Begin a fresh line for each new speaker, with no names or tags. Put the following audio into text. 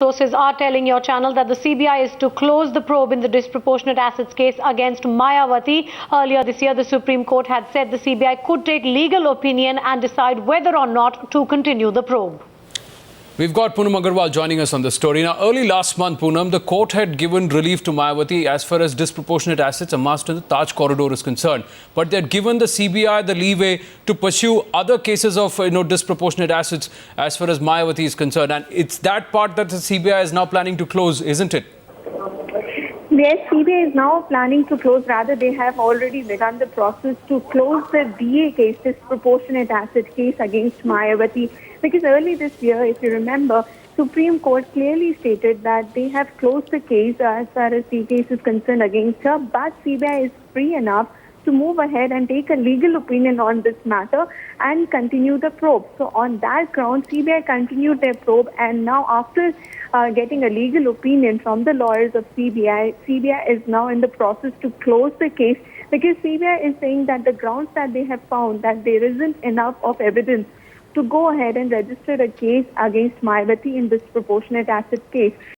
Sources are telling your channel that the CBI is to close the probe in the disproportionate assets case against Mayawati. Earlier this year, the Supreme Court had said the CBI could take legal opinion and decide whether or not to continue the probe.
We've got Poonam Agarwal joining us on the story. Now, early last month, Poonam, the court had given relief to Mayawati as far as disproportionate assets amassed in the Taj corridor is concerned. But they had given the CBI the leeway to pursue other cases of disproportionate assets as far as Mayawati is concerned. And it's that part that the CBI is now planning to close, isn't it?
Yes, CBI is now planning to close. Rather, they have already begun the process to close the DA case, disproportionate asset case against Mayawati. Because early this year, if you remember, Supreme Court clearly stated that they have closed the case as far as the case is concerned against her. But CBI is free enough to move ahead and take a legal opinion on this matter and continue the probe. So on that ground, CBI continued their probe, and now after getting a legal opinion from the lawyers of CBI, CBI is now in the process to close the case, because CBI is saying that the grounds that they have found that there isn't enough of evidence to go ahead and register a case against Mayawati in this disproportionate asset case.